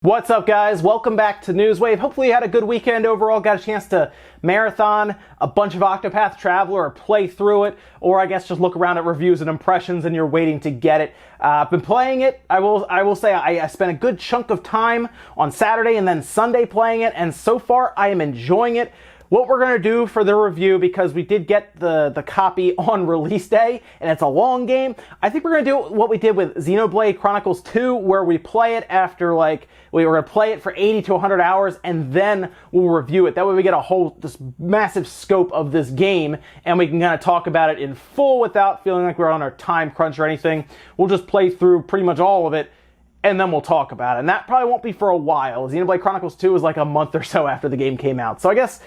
What's up, guys? Welcome back to Newswave. Hopefully you had a good weekend overall, got a chance to marathon a bunch of Octopath Traveler or play through it, or I guess just look around at reviews and impressions and you're waiting to get it. I've been playing it. I will say I spent a good chunk of time on Saturday and then Sunday playing it, and so far I am enjoying it. What we're going to do for the review, because we did get the copy on release day, and it's a long game, I think we're going to do what we did with Xenoblade Chronicles 2, where we play it after, we were going to play it for 80 to 100 hours, and then we'll review it. That way we get this massive scope of this game, and we can kind of talk about it in full without feeling like we're on our time crunch or anything. We'll just play through pretty much all of it, and then we'll talk about it. And that probably won't be for a while. Xenoblade Chronicles 2 is like a month or so after the game came out. So I guess,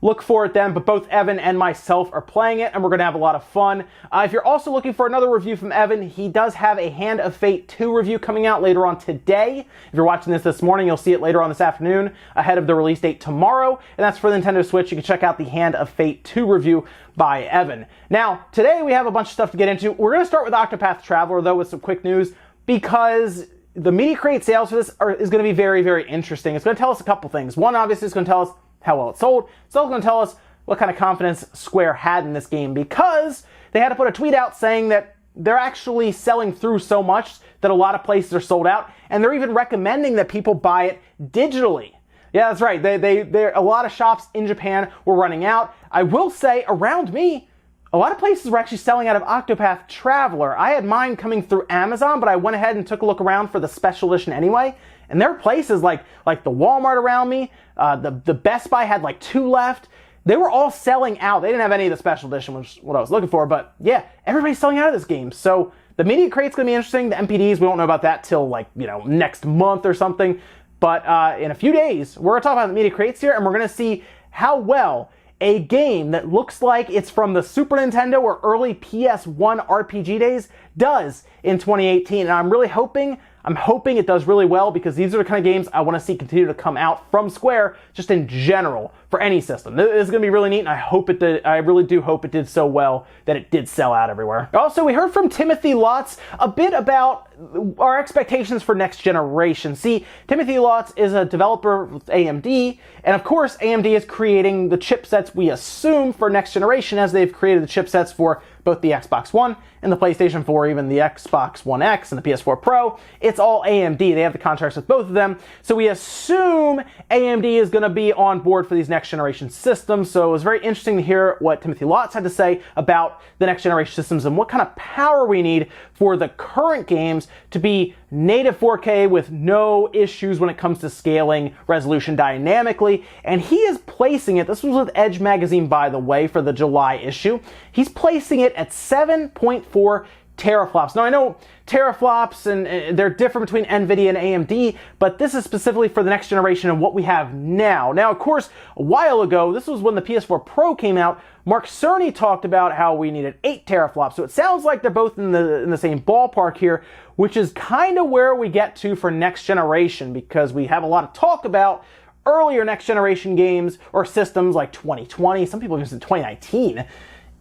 look for it then. But both Evan and myself are playing it, and we're going to have a lot of fun. If you're also looking for another review from Evan, he does have a Hand of Fate 2 review coming out later on today. If you're watching this morning, you'll see it later on this afternoon, ahead of the release date tomorrow. And that's for the Nintendo Switch. You can check out the Hand of Fate 2 review by Evan. Now, today we have a bunch of stuff to get into. We're going to start with Octopath Traveler, though, with some quick news, because the Media Crate sales for this is going to be very, very interesting. It's going to tell us a couple things. One, obviously, is going to tell us how well it sold. It's also going to tell us what kind of confidence Square had in this game, because they had to put a tweet out saying that they're actually selling through so much that a lot of places are sold out, and they're even recommending that people buy it digitally. Yeah, that's right. A lot of shops in Japan were running out. I will say, around me, a lot of places were actually selling out of Octopath Traveler. I had mine coming through Amazon, but I went ahead and took a look around for the special edition anyway. And there are places like the Walmart around me, the Best Buy had like 2 left. They were all selling out. They didn't have any of the special edition, which is what I was looking for. But yeah, everybody's selling out of this game. So the Media Crate's going to be interesting. The MPDs, we won't know about that till next month or something. But in a few days, we're going to talk about the Media Crates here, and we're going to see how well a game that looks like it's from the Super Nintendo or early PS1 RPG days does in 2018. And I'm hoping it does really well, because these are the kind of games I want to see continue to come out from Square, just in general, for any system. This is going to be really neat, and I really do hope it did so well that it did sell out everywhere. Also, we heard from Timothy Lotz a bit about our expectations for next generation. See, Timothy Lotz is a developer with AMD, and of course, AMD is creating the chipsets we assume for next generation, as they've created the chipsets for both the Xbox One and the PlayStation 4, even the Xbox One X and the PS4 Pro. It's all AMD. They have the contracts with both of them. So we assume AMD is going to be on board for these next generation systems. So it was very interesting to hear what Timothy Lotz had to say about the next generation systems and what kind of power we need for the current games to be native 4K with no issues when it comes to scaling resolution dynamically. And he is placing it, this was with Edge Magazine, by the way, for the July issue, he's placing it at 7.4 teraflops. Now, I know teraflops and they're different between NVIDIA and AMD, but this is specifically for the next generation and what we have now. Now, of course, a while ago, this was when the PS4 Pro came out, Mark Cerny talked about how we needed 8 teraflops. So it sounds like they're both in the same ballpark here, which is kind of where we get to for next generation, because we have a lot of talk about earlier next generation games or systems like 2020. Some people even said 2019.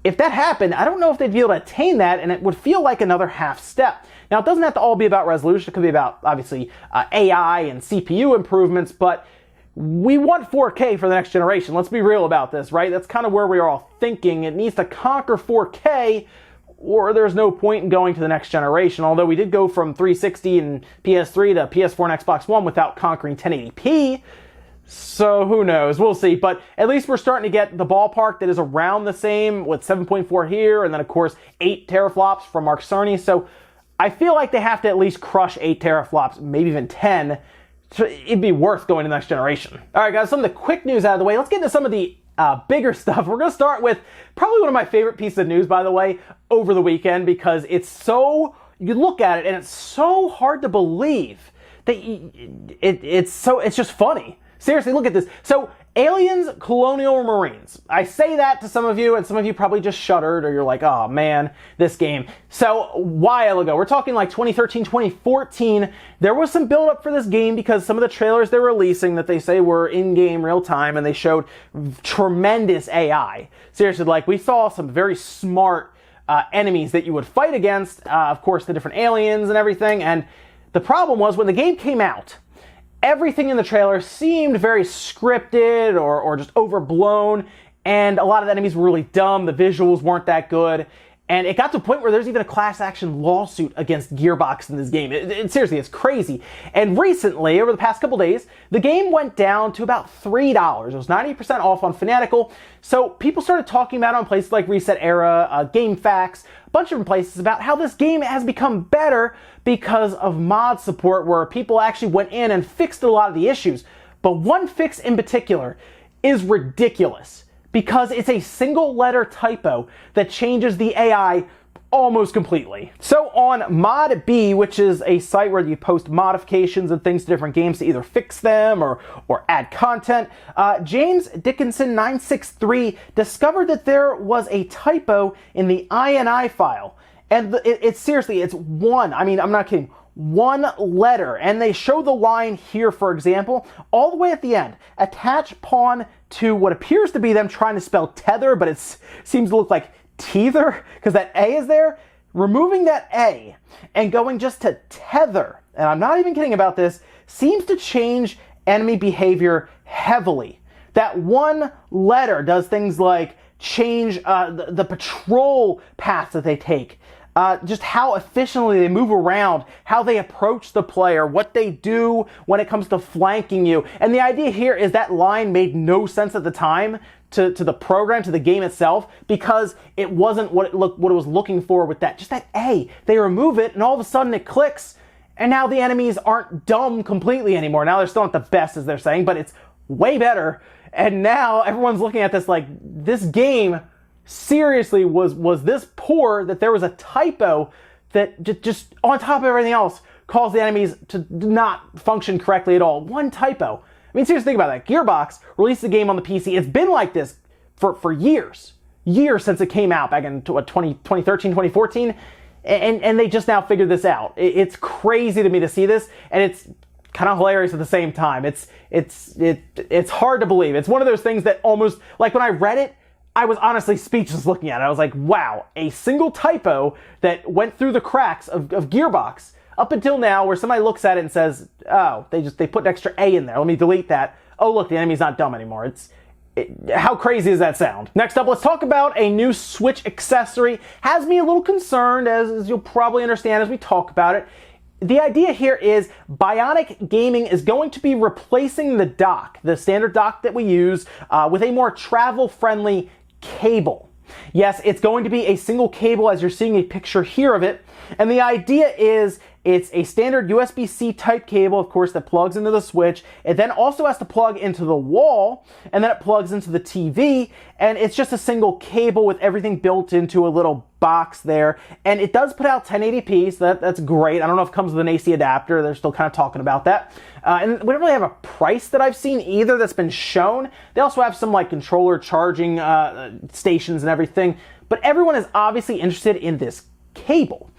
If that happened, I don't know if they'd be able to attain that, and it would feel like another half step. Now, it doesn't have to all be about resolution. It could be about, obviously, AI and CPU improvements, but we want 4K for the next generation. Let's be real about this, right? That's kind of where we are all thinking. It needs to conquer 4K, or there's no point in going to the next generation. Although we did go from 360 and PS3 to PS4 and Xbox One without conquering 1080p. So who knows? We'll see. But at least we're starting to get the ballpark that is around the same, with 7.4 here, and then of course 8 teraflops from Mark Cerny. So I feel like they have to at least crush 8 teraflops, maybe even 10. So it'd be worth going to the next generation. All right, guys, some of the quick news out of the way. Let's get into some of the bigger stuff. We're going to start with probably one of my favorite pieces of news, by the way, over the weekend, because you look at it and it's so hard to believe that it's just funny. Seriously, look at this. So, Aliens Colonial Marines. I say that to some of you, and some of you probably just shuddered, or you're like, oh man, this game. So, a while ago, we're talking like 2013, 2014, there was some build-up for this game, because some of the trailers they're releasing that they say were in-game real time, and they showed tremendous AI. Seriously, like, we saw some very smart enemies that you would fight against, of course, the different aliens and everything, and the problem was, when the game came out, everything in the trailer seemed very scripted or just overblown, and a lot of the enemies were really dumb, the visuals weren't that good, and it got to a point where there's even a class action lawsuit against Gearbox in this game. Seriously, it's crazy. And recently, over the past couple days, the game went down to about $3. It was 90% off on Fanatical, so people started talking about it on places like Reset Era, GameFAQs, a bunch of different places about how this game has become better because of mod support where people actually went in and fixed a lot of the issues. But one fix in particular is ridiculous, because it's a single letter typo that changes the AI almost completely. So on Mod B, which is a site where you post modifications and things to different games to either fix them or add content, James Dickinson 963 discovered that there was a typo in the INI file. And it's seriously, it's one, I mean, I'm not kidding, one letter. And they show the line here, for example, all the way at the end. Attach pawn to what appears to be them trying to spell tether, but it seems to look like teether, because that A is there. Removing that A and going just to tether, and I'm not even kidding about this, seems to change enemy behavior heavily. That one letter does things like change the patrol paths that they take, just how efficiently they move around, how they approach the player, what they do when it comes to flanking you. And the idea here is that line made no sense at the time to the program, to the game itself, because it wasn't what it was looking for with that, just that A. They remove it and all of a sudden it clicks, and now the enemies aren't dumb completely anymore. Now they're still not the best, as they're saying, but it's way better. And now everyone's looking at this like, this game seriously was this poor that there was a typo that just on top of everything else caused the enemies to not function correctly at all. One typo. I mean, seriously, think about that. Gearbox released the game on the PC. It's been like this for years since it came out back in 2013, 2014, and they just now figured this out. It's crazy to me to see this, and it's kind of hilarious at the same time. It's hard to believe. It's one of those things that almost, like when I read it, I was honestly speechless looking at it. I was like, wow, a single typo that went through the cracks of Gearbox up until now, where somebody looks at it and says, oh, they put an extra A in there. Let me delete that. Oh, look, the enemy's not dumb anymore. How crazy does that sound? Next up, let's talk about a new Switch accessory. Has me a little concerned, as you'll probably understand as we talk about it. The idea here is Bionik Gaming is going to be replacing the dock, the standard dock that we use, with a more travel-friendly cable. Yes, it's going to be a single cable, as you're seeing a picture here of it. And the idea is it's a standard USB-C type cable, of course, that plugs into the Switch. It then also has to plug into the wall, and then it plugs into the TV, and it's just a single cable with everything built into a little box there. And it does put out 1080p, so that's great. I don't know if it comes with an AC adapter. They're still kind of talking about that. And we don't really have a price that I've seen either that's been shown. They also have some like controller charging stations and everything. But everyone is obviously interested in this cable.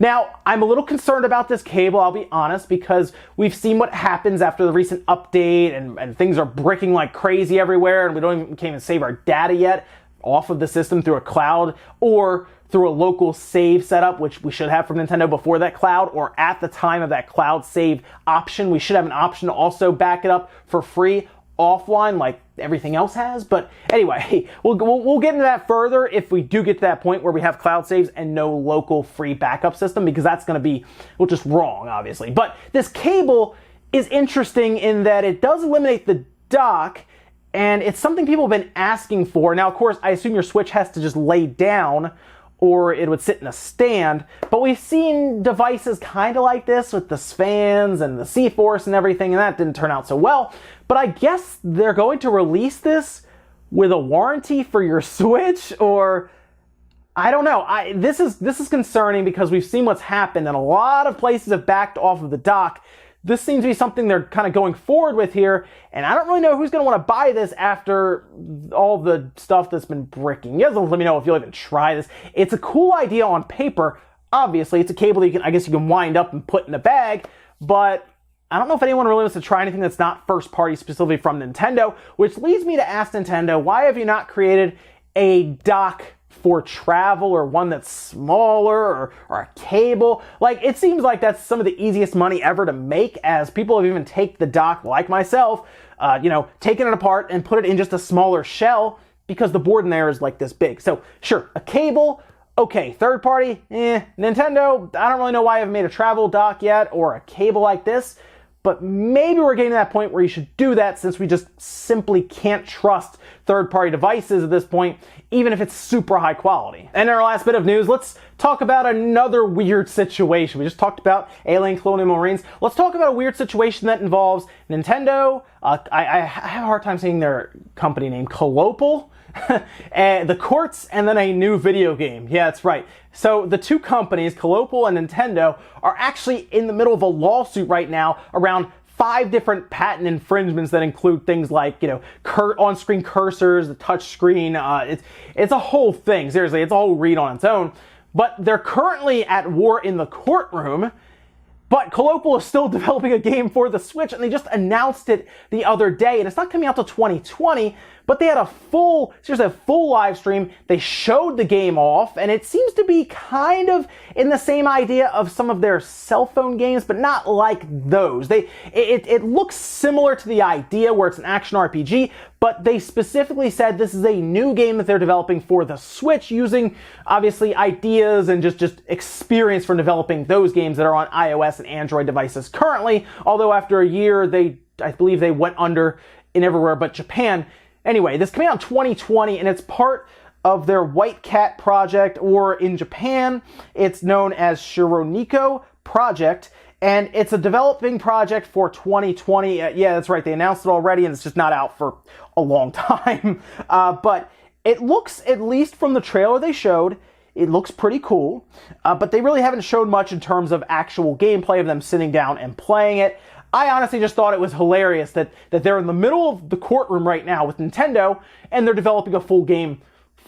Now, I'm a little concerned about this cable, I'll be honest, because we've seen what happens after the recent update, and things are bricking like crazy everywhere, and we can't even save our data yet off of the system through a cloud or through a local save setup, which we should have from Nintendo before that cloud, or at the time of that cloud save option. We should have an option to also back it up for free offline like everything else has. But anyway, we'll get into that further if we do get to that point where we have cloud saves and no local free backup system, because that's going to be, well, just wrong, obviously. But this cable is interesting in that it does eliminate the dock, and it's something people have been asking for. Now, of course, I assume your Switch has to just lay down, or it would sit in a stand. But we've seen devices kind of like this with the fans and the C-Force and everything, and that didn't turn out so well. But I guess they're going to release this with a warranty for your Switch, or I don't know. This is concerning because we've seen what's happened, and a lot of places have backed off of the dock. This seems to be something they're kind of going forward with here, and I don't really know who's going to want to buy this after all the stuff that's been bricking. You guys let me know if you'll even try this. It's a cool idea on paper. Obviously, it's a cable that I guess you can wind up and put in a bag, but I don't know if anyone really wants to try anything that's not first party specifically from Nintendo, which leads me to ask Nintendo, why have you not created a dock for travel, or one that's smaller, or a cable. Like, it seems like that's some of the easiest money ever to make, as people have even taken the dock, like myself, taken it apart and put it in just a smaller shell because the board in there is like this big. So sure, a cable, okay. Third party, Nintendo, I don't really know why I haven't made a travel dock yet or a cable like this, but maybe we're getting to that point where you should do that, since we just simply can't trust third-party devices at this point, even if it's super high quality. And in our last bit of news, let's talk about another weird situation. We just talked about Alien Colonial Marines. Let's talk about a weird situation that involves Nintendo. I have a hard time saying their company name, Colopal, and the courts, and then a new video game. Yeah, that's right. So the two companies, Colopal and Nintendo, are actually in the middle of a lawsuit right now around 5 different patent infringements that include things like, on-screen cursors, the touch screen. It's a whole thing. Seriously, it's a whole read on its own. But they're currently at war in the courtroom. But Colopal is still developing a game for the Switch, and they just announced it the other day. And it's not coming out till 2020, but they had a full live stream. They showed the game off, and it seems to be kind of in the same idea of some of their cell phone games, but not like those. It looks similar to the idea where it's an action RPG, but they specifically said this is a new game that they're developing for the Switch, using obviously ideas and just experience from developing those games that are on iOS and Android devices currently. Although after a year, I believe they went under in everywhere but Japan. Anyway, this came out in 2020, and it's part of their White Cat project, or in Japan, it's known as Shironiko Project, and it's a developing project for 2020. Yeah, that's right, they announced it already, and it's just not out for a long time. But it looks, at least from the trailer they showed, it looks pretty cool, but they really haven't showed much in terms of actual gameplay of them sitting down and playing it. I honestly just thought it was hilarious that they're in the middle of the courtroom right now with Nintendo, and they're developing a full game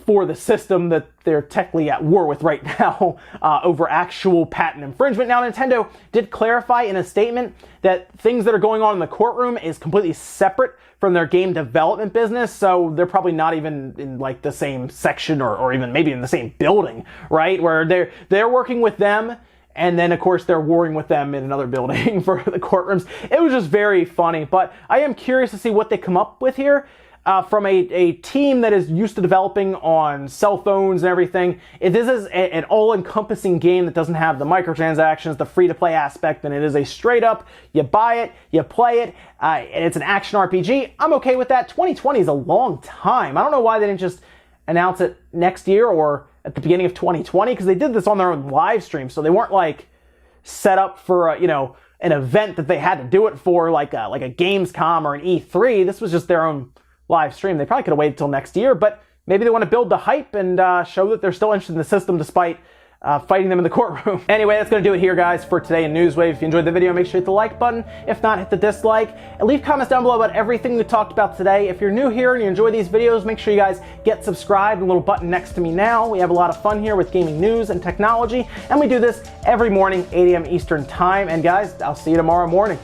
for the system that they're technically at war with right now over actual patent infringement. Now, Nintendo did clarify in a statement that things that are going on in the courtroom is completely separate from their game development business, so they're probably not even in like the same section or even maybe in the same building, right? Where they're working with them, and then, of course, they're warring with them in another building for the courtrooms. It was just very funny, but I am curious to see what they come up with here. From a team that is used to developing on cell phones and everything, if this is an all-encompassing game that doesn't have the microtransactions, the free-to-play aspect, then it is a straight-up, you buy it, you play it, and it's an action RPG, I'm okay with that. 2020 is a long time. I don't know why they didn't just announce it next year or at the beginning of 2020, because they did this on their own live stream, so they weren't like set up for an event that they had to do it for, like a Gamescom or an E3. This was just their own live stream. They probably could have waited till next year, but maybe they want to build the hype and show that they're still interested in the system despite fighting them in the courtroom. Anyway, that's going to do it here, guys, for today in Newswave. If you enjoyed the video, make sure you hit the like button. If not, hit the dislike. And leave comments down below about everything we talked about today. If you're new here and you enjoy these videos, make sure you guys get subscribed. A little button next to me now. We have a lot of fun here with gaming news and technology, and we do this every morning, 8 a.m. Eastern Time. And guys, I'll see you tomorrow morning.